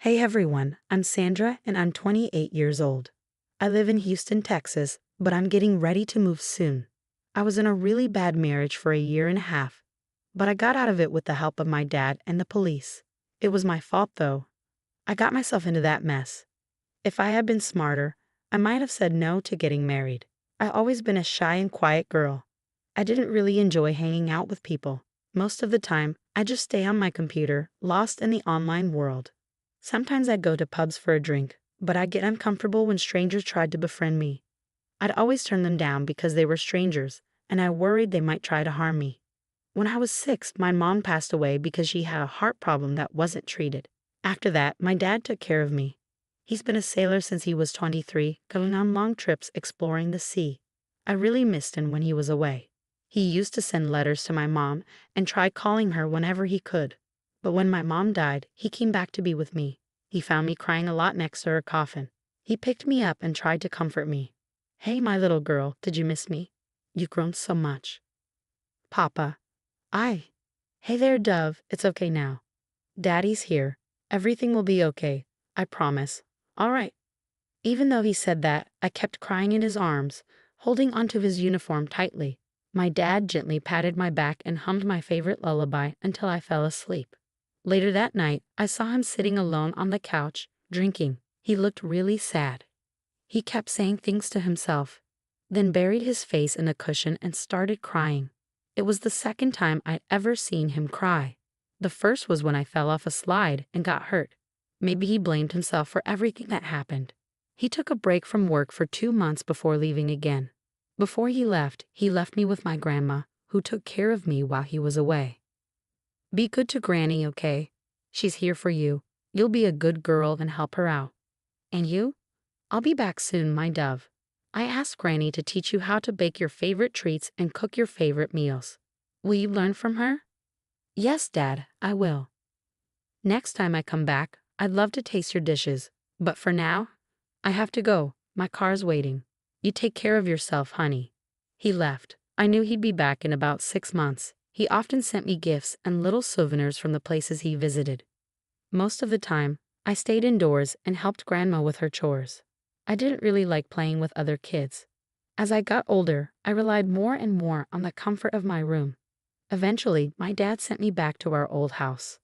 Hey everyone, I'm Sandra and I'm 28 years old. I live in Houston, Texas, but I'm getting ready to move soon. I was in a really bad marriage for a year and a half, but I got out of it with the help of my dad and the police. It was my fault though. I got myself into that mess. If I had been smarter, I might have said no to getting married. I've always been a shy and quiet girl. I didn't really enjoy hanging out with people. Most of the time, I just stay on my computer, lost in the online world. Sometimes I'd go to pubs for a drink, but I'd get uncomfortable when strangers tried to befriend me. I'd always turn them down because they were strangers, and I worried they might try to harm me. When I was 6, my mom passed away because she had a heart problem that wasn't treated. After that, my dad took care of me. He's been a sailor since he was 23, going on long trips exploring the sea. I really missed him when he was away. He used to send letters to my mom and try calling her whenever he could. But when my mom died, he came back to be with me. He found me crying a lot next to her coffin. He picked me up and tried to comfort me. "Hey, my little girl, did you miss me? You've grown so much." "Papa." "I." "Hey there, Dove, it's okay now. Daddy's here. Everything will be okay. I promise. All right." Even though he said that, I kept crying in his arms, holding onto his uniform tightly. My dad gently patted my back and hummed my favorite lullaby until I fell asleep. Later that night, I saw him sitting alone on the couch, drinking. He looked really sad. He kept saying things to himself, then buried his face in a cushion and started crying. It was the second time I'd ever seen him cry. The first was when I fell off a slide and got hurt. Maybe he blamed himself for everything that happened. He took a break from work for 2 months before leaving again. Before he left me with my grandma, who took care of me while he was away. "Be good to Granny, okay? She's here for you. You'll be a good girl and help her out. And you? I'll be back soon, my dove. I asked Granny to teach you how to bake your favorite treats and cook your favorite meals. Will you learn from her?" "Yes, Dad, I will. Next time I come back, I'd love to taste your dishes. But for now, I have to go. My car's waiting. You take care of yourself, honey." He left. I knew he'd be back in about 6 months. He often sent me gifts and little souvenirs from the places he visited. Most of the time, I stayed indoors and helped Grandma with her chores. I didn't really like playing with other kids. As I got older, I relied more and more on the comfort of my room. Eventually, my dad sent me back to our old house.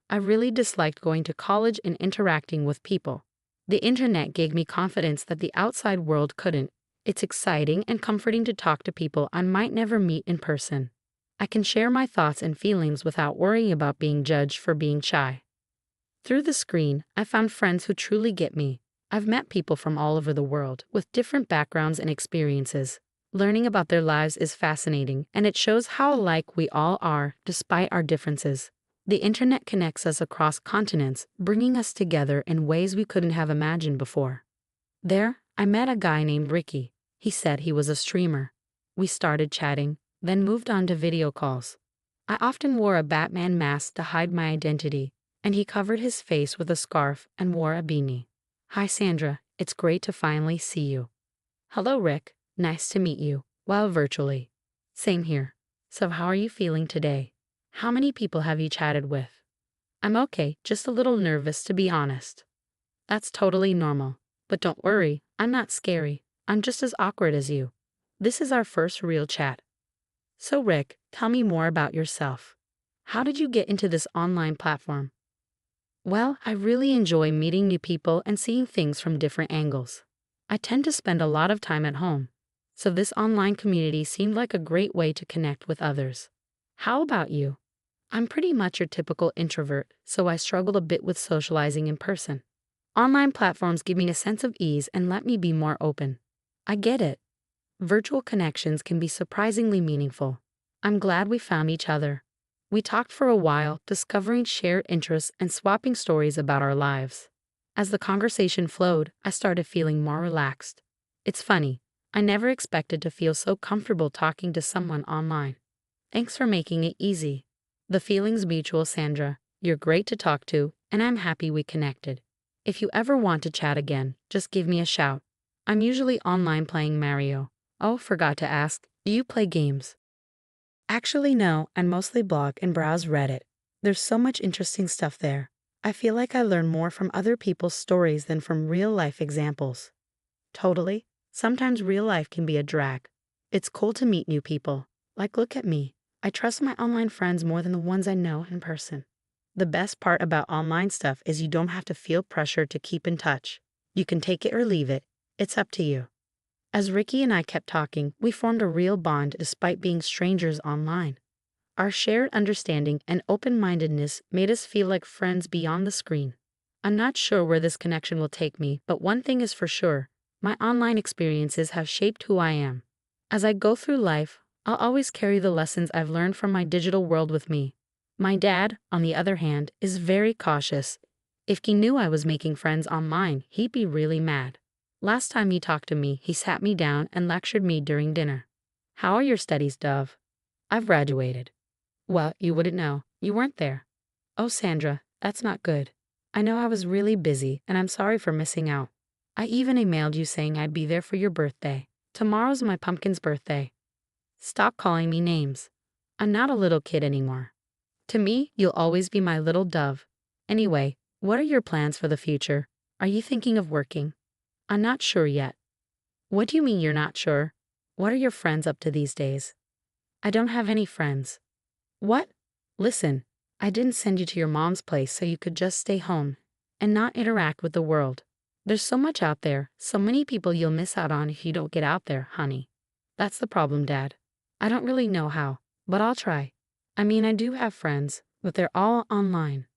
I really disliked going to college and interacting with people. The internet gave me confidence that the outside world couldn't. It's exciting and comforting to talk to people I might never meet in person. I can share my thoughts and feelings without worrying about being judged for being shy. Through the screen, I found friends who truly get me. I've met people from all over the world with different backgrounds and experiences. Learning about their lives is fascinating, and it shows how alike we all are despite our differences. The internet connects us across continents, bringing us together in ways we couldn't have imagined before. There, I met a guy named Ricky. He said he was a streamer. We started chatting, then moved on to video calls. I often wore a Batman mask to hide my identity, and he covered his face with a scarf and wore a beanie. "Hi Sandra, it's great to finally see you." "Hello Rick, nice to meet you," while virtually. "Same here. So how are you feeling today? How many people have you chatted with?" "I'm okay, just a little nervous to be honest." "That's totally normal. But don't worry, I'm not scary. I'm just as awkward as you. This is our first real chat." "So Rick, tell me more about yourself. How did you get into this online platform?" "Well, I really enjoy meeting new people and seeing things from different angles. I tend to spend a lot of time at home, so this online community seemed like a great way to connect with others. How about you?" "I'm pretty much your typical introvert, so I struggle a bit with socializing in person. Online platforms give me a sense of ease and let me be more open." "I get it. Virtual connections can be surprisingly meaningful. I'm glad we found each other." We talked for a while, discovering shared interests and swapping stories about our lives. As the conversation flowed, I started feeling more relaxed. It's funny, I never expected to feel so comfortable talking to someone online. Thanks for making it easy. The feeling's mutual, Sandra. You're great to talk to, and I'm happy we connected. If you ever want to chat again, just give me a shout. I'm usually online playing Mario. Oh, forgot to ask, do you play games? Actually, no, I mostly blog and browse Reddit. There's so much interesting stuff there. I feel like I learn more from other people's stories than from real-life examples. Totally. Sometimes real life can be a drag. It's cool to meet new people. Like, look at me. I trust my online friends more than the ones I know in person. The best part about online stuff is you don't have to feel pressure to keep in touch. You can take it or leave it. It's up to you. As Ricky and I kept talking, we formed a real bond despite being strangers online. Our shared understanding and open-mindedness made us feel like friends beyond the screen. I'm not sure where this connection will take me, but one thing is for sure. My online experiences have shaped who I am. As I go through life, I'll always carry the lessons I've learned from my digital world with me. My dad, on the other hand, is very cautious. If he knew I was making friends online, he'd be really mad. Last time he talked to me, he sat me down and lectured me during dinner. "How are your studies, Dove?" "I've graduated." "Well, you wouldn't know. You weren't there." "Oh, Sandra, that's not good. I know I was really busy, and I'm sorry for missing out. I even emailed you saying I'd be there for your birthday. Tomorrow's my pumpkin's birthday." "Stop calling me names. I'm not a little kid anymore. To me, you'll always be my little Dove. Anyway, what are your plans for the future? Are you thinking of working?" "I'm not sure yet." "What do you mean you're not sure? What are your friends up to these days?" "I don't have any friends." "What?" "Listen, I didn't send you to your mom's place so you could just stay home and not interact with the world. There's so much out there, so many people you'll miss out on if you don't get out there, honey." "That's the problem, Dad. I don't really know how, but I'll try. I mean, I do have friends, but they're all online."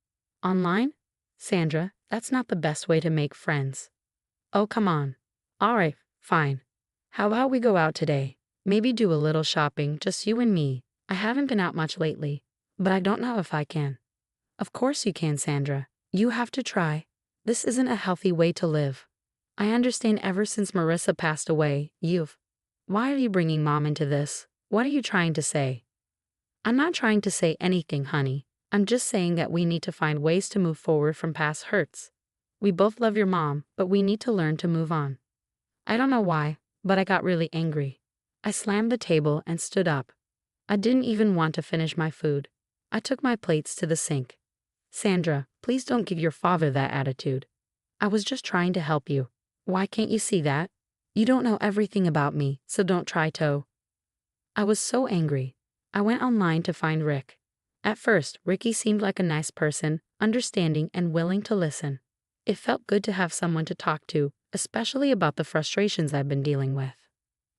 "Online? Sandra, that's not the best way to make friends." "Oh, come on." "All right, fine. How about we go out today? Maybe do a little shopping, just you and me. I haven't been out much lately, but I don't know if I can." "Of course you can, Sandra. You have to try. This isn't a healthy way to live. I understand ever since Marissa passed away, you've... Why are you bringing Mom into this? What are you trying to say?" "I'm not trying to say anything, honey. I'm just saying that we need to find ways to move forward from past hurts. We both love your mom, but we need to learn to move on." I don't know why, but I got really angry. I slammed the table and stood up. I didn't even want to finish my food. I took my plates to the sink. "Sandra, please don't give your father that attitude. I was just trying to help you. Why can't you see that? You don't know everything about me, so don't try to." I was so angry. I went online to find Rick. At first, Ricky seemed like a nice person, understanding and willing to listen. It felt good to have someone to talk to, especially about the frustrations I've been dealing with.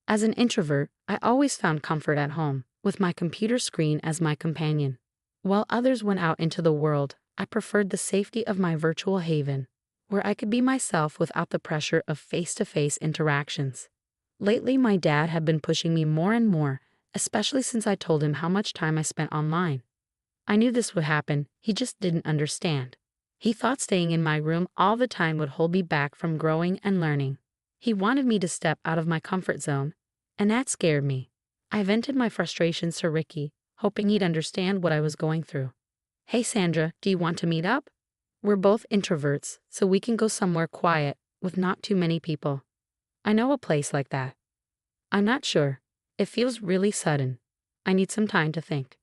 As an introvert, I always found comfort at home, with my computer screen as my companion. While others went out into the world, I preferred the safety of my virtual haven, where I could be myself without the pressure of face-to-face interactions. Lately, my dad had been pushing me more and more, especially since I told him how much time I spent online. I knew this would happen, he just didn't understand. He thought staying in my room all the time would hold me back from growing and learning. He wanted me to step out of my comfort zone, and that scared me. I vented my frustrations to Ricky, hoping he'd understand what I was going through. "Hey Sandra, do you want to meet up? We're both introverts, so we can go somewhere quiet, with not too many people. I know a place like that." "I'm not sure. It feels really sudden. I need some time to think.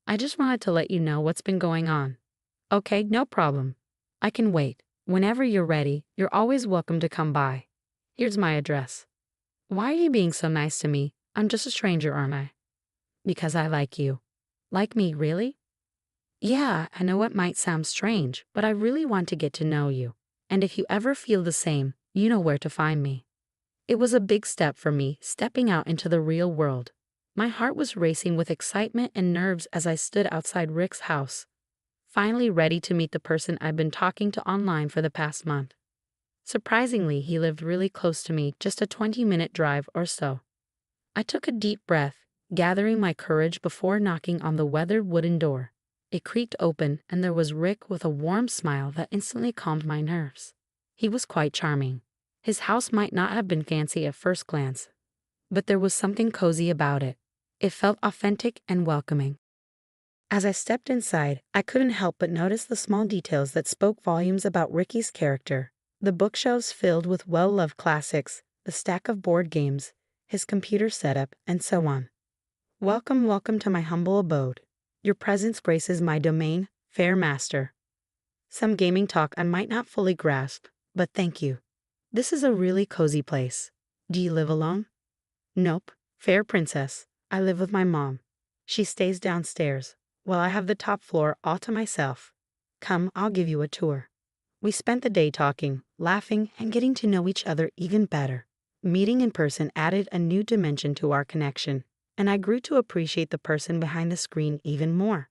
I just wanted to let you know what's been going on." "Okay, no problem. I can wait. Whenever you're ready, you're always welcome to come by. Here's my address." "Why are you being so nice to me? I'm just a stranger, aren't I?" "Because I like you." "Like me, really?" "Yeah, I know it might sound strange, but I really want to get to know you. And if you ever feel the same, you know where to find me." It was a big step for me, stepping out into the real world. My heart was racing with excitement and nerves as I stood outside Rick's house, finally ready to meet the person I'd been talking to online for the past month. Surprisingly, he lived really close to me, just a 20-minute drive or so. I took a deep breath, gathering my courage before knocking on the weathered wooden door. It creaked open, and there was Rick with a warm smile that instantly calmed my nerves. He was quite charming. His house might not have been fancy at first glance, but there was something cozy about it. It felt authentic and welcoming. As I stepped inside, I couldn't help but notice the small details that spoke volumes about Ricky's character. The bookshelves filled with well-loved classics, the stack of board games, his computer setup, and so on. "Welcome, welcome to my humble abode. Your presence graces my domain, fair master." Some gaming talk I might not fully grasp, but thank you. This is a really cozy place. Do you live alone? Nope. Fair princess. I live with my mom. She stays downstairs, while I have the top floor all to myself. Come, I'll give you a tour. We spent the day talking, laughing, and getting to know each other even better. Meeting in person added a new dimension to our connection, and I grew to appreciate the person behind the screen even more.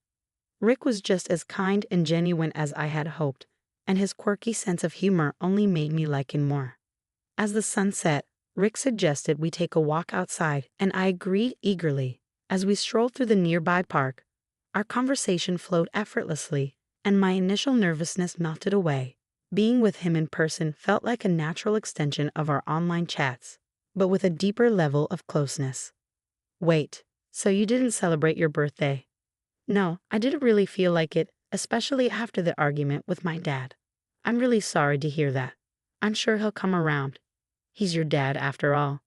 Rick was just as kind and genuine as I had hoped, and his quirky sense of humor only made me like him more. As the sun set, Rick suggested we take a walk outside, and I agreed eagerly. As we strolled through the nearby park, our conversation flowed effortlessly, and my initial nervousness melted away. Being with him in person felt like a natural extension of our online chats, but with a deeper level of closeness. Wait, so you didn't celebrate your birthday? No, I didn't really feel like it, especially after the argument with my dad. I'm really sorry to hear that. I'm sure he'll come around. He's your dad after all.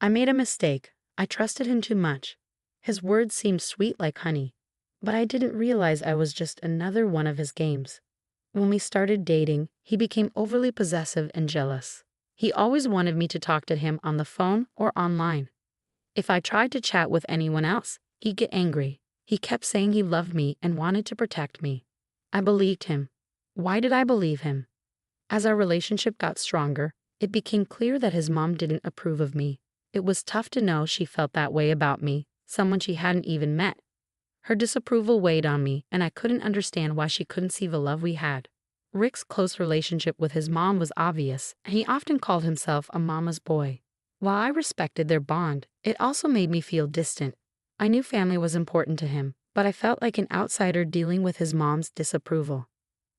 I made a mistake. I trusted him too much. His words seemed sweet like honey, but I didn't realize I was just another one of his games. When we started dating, he became overly possessive and jealous. He always wanted me to talk to him on the phone or online. If I tried to chat with anyone else, he'd get angry. He kept saying he loved me and wanted to protect me. I believed him. Why did I believe him? As our relationship got stronger, it became clear that his mom didn't approve of me. It was tough to know she felt that way about me, someone she hadn't even met. Her disapproval weighed on me, and I couldn't understand why she couldn't see the love we had. Rick's close relationship with his mom was obvious, and he often called himself a mama's boy. While I respected their bond, it also made me feel distant. I knew family was important to him, but I felt like an outsider dealing with his mom's disapproval.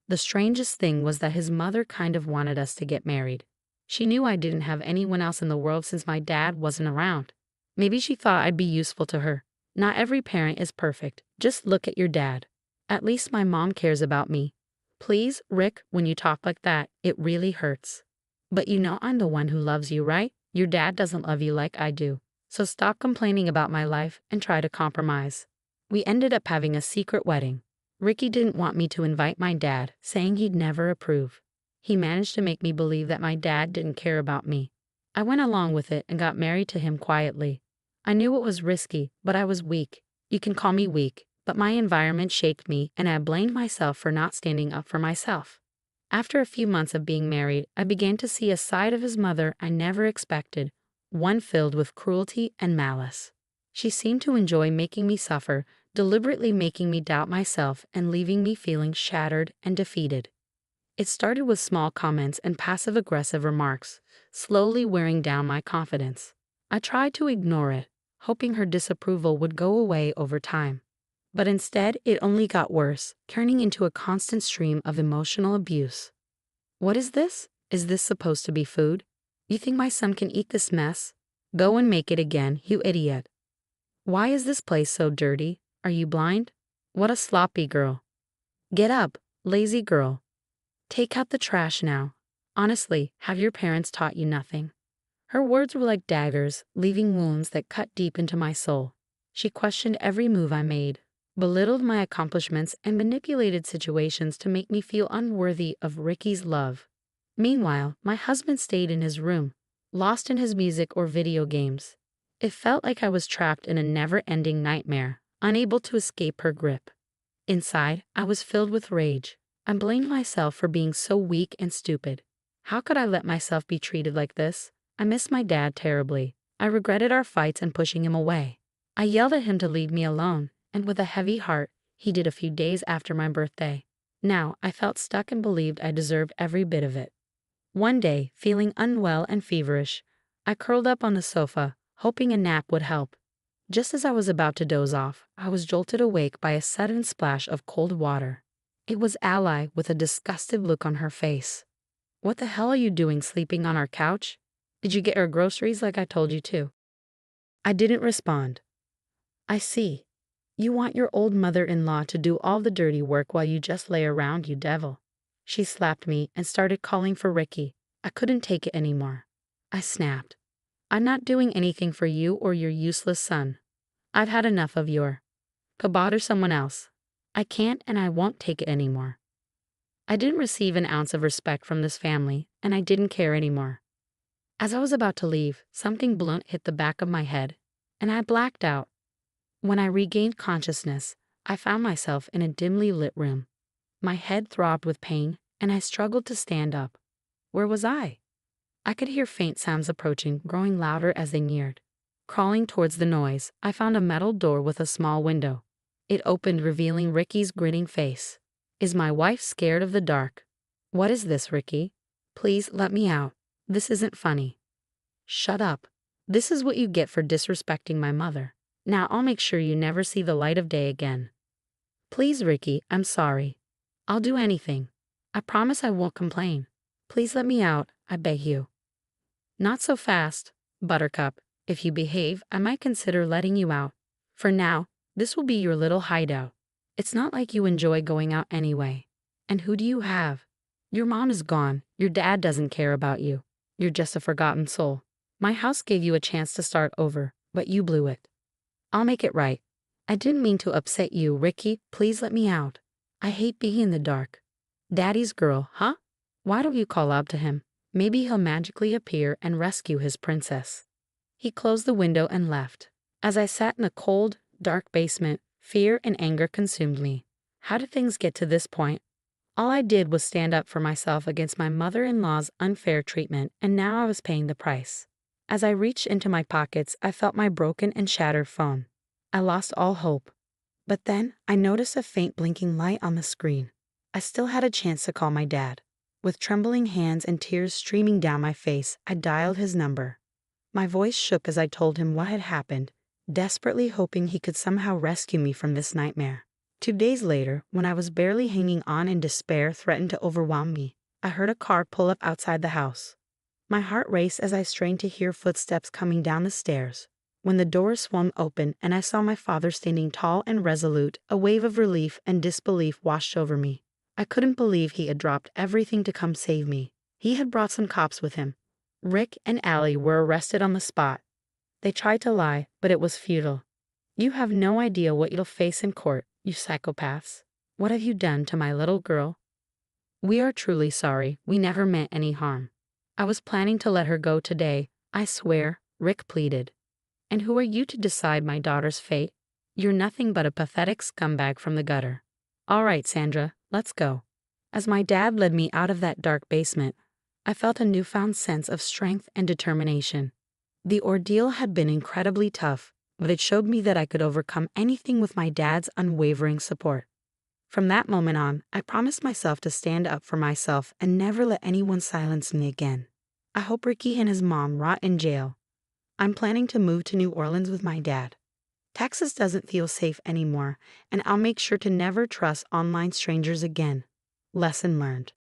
The strangest thing was that his mother kind of wanted us to get married. She knew I didn't have anyone else in the world since my dad wasn't around. Maybe she thought I'd be useful to her. Not every parent is perfect. Just look at your dad. At least my mom cares about me. Please, Rick, when you talk like that, it really hurts. But you know I'm the one who loves you, right? Your dad doesn't love you like I do. So stop complaining about my life and try to compromise. We ended up having a secret wedding. Ricky didn't want me to invite my dad, saying he'd never approve. He managed to make me believe that my dad didn't care about me. I went along with it and got married to him quietly. I knew it was risky, but I was weak. You can call me weak, but my environment shaped me, and I blamed myself for not standing up for myself. After a few months of being married, I began to see a side of his mother I never expected, one filled with cruelty and malice. She seemed to enjoy making me suffer, deliberately making me doubt myself and leaving me feeling shattered and defeated. It started with small comments and passive-aggressive remarks, slowly wearing down my confidence. I tried to ignore it, hoping her disapproval would go away over time. But instead, it only got worse, turning into a constant stream of emotional abuse. What is this? Is this supposed to be food? You think my son can eat this mess? Go and make it again, you idiot. Why is this place so dirty? Are you blind? What a sloppy girl. Get up, lazy girl. Take out the trash now. Honestly, have your parents taught you nothing? Her words were like daggers, leaving wounds that cut deep into my soul. She questioned every move I made, belittled my accomplishments, and manipulated situations to make me feel unworthy of Ricky's love. Meanwhile, my husband stayed in his room, lost in his music or video games. It felt like I was trapped in a never-ending nightmare, unable to escape her grip. Inside, I was filled with rage. I blamed myself for being so weak and stupid. How could I let myself be treated like this? I missed my dad terribly. I regretted our fights and pushing him away. I yelled at him to leave me alone, and with a heavy heart, he did a few days after my birthday. Now, I felt stuck and believed I deserved every bit of it. One day, feeling unwell and feverish, I curled up on the sofa, hoping a nap would help. Just as I was about to doze off, I was jolted awake by a sudden splash of cold water. It was Ally with a disgusted look on her face. What the hell are you doing sleeping on our couch? Did you get our groceries like I told you to? I didn't respond. I see. You want your old mother-in-law to do all the dirty work while you just lay around, you devil. She slapped me and started calling for Ricky. I couldn't take it anymore. I snapped. I'm not doing anything for you or your useless son. I've had enough of your. Go bother someone else. I can't and I won't take it anymore. I didn't receive an ounce of respect from this family, and I didn't care anymore. As I was about to leave, something blunt hit the back of my head, and I blacked out. When I regained consciousness, I found myself in a dimly lit room. My head throbbed with pain, and I struggled to stand up. Where was I? I could hear faint sounds approaching, growing louder as they neared. Crawling towards the noise, I found a metal door with a small window. It opened, revealing Ricky's grinning face. Is my wife scared of the dark? What is this, Ricky? Please let me out. This isn't funny. Shut up. This is what you get for disrespecting my mother. Now I'll make sure you never see the light of day again. Please, Ricky, I'm sorry. I'll do anything. I promise I won't complain. Please let me out, I beg you. Not so fast, Buttercup. If you behave, I might consider letting you out. For now, this will be your little hideout. It's not like you enjoy going out anyway. And who do you have? Your mom is gone. Your dad doesn't care about you. You're just a forgotten soul. My house gave you a chance to start over, but you blew it. I'll make it right. I didn't mean to upset you, Ricky. Please let me out. I hate being in the dark. Daddy's girl, huh? Why don't you call out to him? Maybe he'll magically appear and rescue his princess. He closed the window and left. As I sat in a cold, dark basement, fear and anger consumed me. How did things get to this point? All I did was stand up for myself against my mother-in-law's unfair treatment, and now I was paying the price. As I reached into my pockets, I felt my broken and shattered phone. I lost all hope. But then, I noticed a faint blinking light on the screen. I still had a chance to call my dad. With trembling hands and tears streaming down my face, I dialed his number. My voice shook as I told him what had happened, desperately hoping he could somehow rescue me from this nightmare. 2 days later, when I was barely hanging on and despair threatened to overwhelm me, I heard a car pull up outside the house. My heart raced as I strained to hear footsteps coming down the stairs. When the door swung open and I saw my father standing tall and resolute, a wave of relief and disbelief washed over me. I couldn't believe he had dropped everything to come save me. He had brought some cops with him. Rick and Allie were arrested on the spot. They tried to lie, but it was futile. You have no idea what you'll face in court, you psychopaths. What have you done to my little girl? We are truly sorry. We never meant any harm. I was planning to let her go today, I swear, Rick pleaded. And who are you to decide my daughter's fate? You're nothing but a pathetic scumbag from the gutter. All right, Sandra, let's go. As my dad led me out of that dark basement, I felt a newfound sense of strength and determination. The ordeal had been incredibly tough, but it showed me that I could overcome anything with my dad's unwavering support. From that moment on, I promised myself to stand up for myself and never let anyone silence me again. I hope Ricky and his mom rot in jail. I'm planning to move to New Orleans with my dad. Texas doesn't feel safe anymore, and I'll make sure to never trust online strangers again. Lesson learned.